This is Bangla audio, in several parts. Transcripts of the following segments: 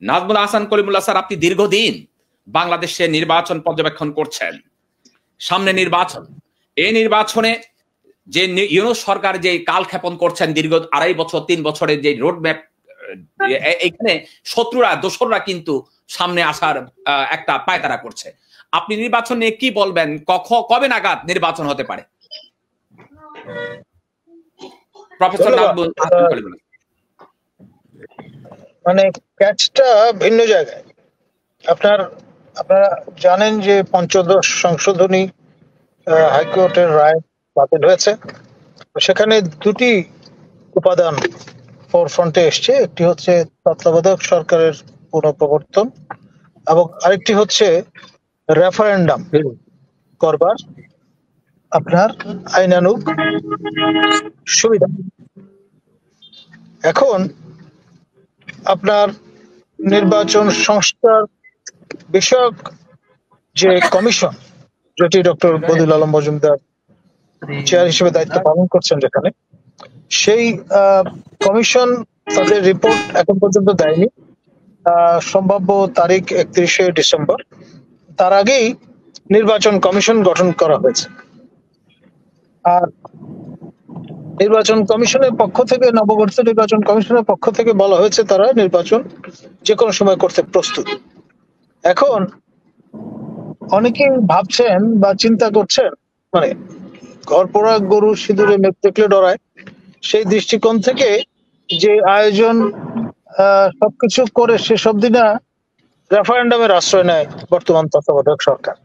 নাজমুল হাসান কলিমুল্লাহ স্যার, আপনি দীর্ঘদিন বাংলাদেশে নির্বাচন পর্যবেক্ষণ করছেন, সামনে নির্বাচন, এই নির্বাচনে যে ইউনূস সরকার যে কালক্ষেপণ করছেন দীর্ঘ 2.5 বছর 3 বছরের যে রোডম্যাপ, এখানে শত্রুরা দোসররা কিন্তু সামনে আসার একটা পায়তারা করছে। আপনি নির্বাচন নিয়ে কি বলবেন? কবে নাগাদ নির্বাচন হতে পারে? প্রফেসর নাজমুল হাসান কলিমুল্লাহ। মানে ক্যাচটা ভিন্ন জায়গায়। আপনারা জানেন যে পঞ্চদশ সংশোধনী হাইকোর্টের রায় বাতিল হয়েছে। সেখানে দুটি উপাদান ফোরফ্রন্টে এসছে, একটি হচ্ছে তত্ত্বাবধায়ক সরকারের পুনঃপ্রবর্তন এবং আরেকটি হচ্ছে রেফারেন্ডাম করবার আপনার আইনানুগ সুবিধা। এখন আপনার নির্বাচন সংস্কার বিষয়ক যে কমিশন, যেটি ডক্টর বদিউল আলম মজুমদার চেয়ার হিসেবে দায়িত্ব পালন করছেন, যেখানে সেই কমিশন তাদের রিপোর্ট এখন পর্যন্ত দেয়নি। সম্ভাব্য তারিখ 31শে ডিসেম্বর। তার আগেই নির্বাচন কমিশন গঠন করা হয়েছে। আর নির্বাচন কমিশনের পক্ষ থেকে, নবগঠিত নির্বাচন কমিশনের পক্ষ থেকে বলা হয়েছে তারা নির্বাচন যে কোনো সময় করতে প্রস্তুত। এখন অনেকেই ভাবছেন বা চিন্তা করছেন, মানে ঘর পোড়া গরু সিঁদুরে মেঘ দেখলে ডরায়, সেই দৃষ্টিকোণ থেকে যে আয়োজন সবকিছু করে সেসব দিনা রেফারেন্ডামের আশ্রয় নেয় বর্তমান তত্ত্বাবধায়ক সরকার।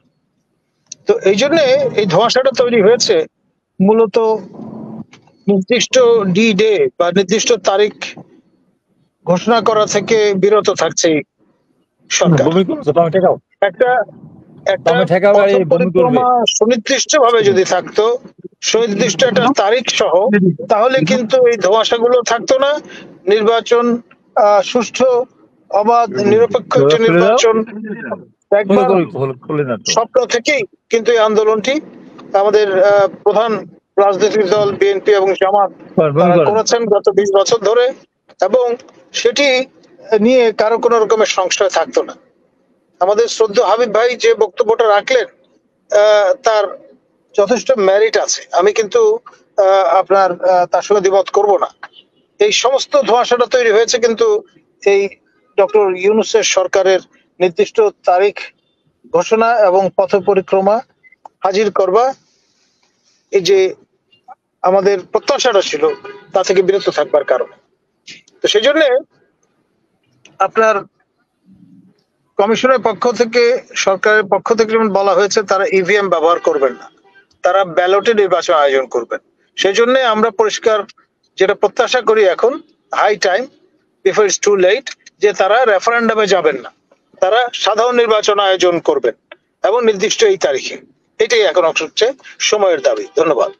তো এই জন্য এই ধোঁয়াশাটা তৈরি হয়েছে মূলত নির্দিষ্ট ডে বা নির্দিষ্ট তারিখ ঘোষণা করা থেকে বিরত থাকছে সরকার। একটা পরিক্রমা সুনির্দিষ্ট ভাবে যদি থাকতো, সুনির্দিষ্ট একটা তারিখ সহ, তাহলে কিন্তু এই ধোঁয়াশাগুলো থাকতো না। নির্বাচন সুষ্ঠু, অবাধ, নিরপেক্ষ একটা নির্বাচন একবার স্বপ্ন থেকেই কিন্তু এই আন্দোলনটি আমাদের প্রধান রাজনৈতিক দল বিএনপি এবং জামাত করেছেন গত 20 বছর ধরে, এবং সেটি নিয়ে কারো কোনো রকমের সংশয় থাকতো না। আমাদের শ্রদ্ধেয় হাবিব ভাই যে বক্তব্যটা রাখলেন তার যথেষ্ট মেরিট আছে, আমি কিন্তু আপনার তার সঙ্গে দ্বিমত করব না। এই সমস্ত ধোঁয়াশাটা তৈরি হয়েছে কিন্তু এই ডক্টর ইউনূসের সরকারের নির্দিষ্ট তারিখ ঘোষণা এবং পথ পরিক্রমা হাজির করবা, এই যে আমাদের প্রত্যাশাটা ছিল তা থেকে বিরত থাকবার কারণে। তো সেই জন্য আপনার কমিশনের পক্ষ থেকে, সরকারের পক্ষ থেকে যেমন বলা হয়েছে তারা ইভিএম ব্যবহার করবেন না, তারা ব্যালটে নির্বাচন আয়োজন করবেন। সেই জন্য আমরা পরিষ্কার যেটা প্রত্যাশা করি এখন, high time before it's too late, যে তারা রেফারেন্ডামে যাবেন না, তারা সাধারণ নির্বাচন আয়োজন করবেন এবং নির্দিষ্ট এই তারিখে। এটাই এখন হচ্ছে সময়ের দাবি। ধন্যবাদ।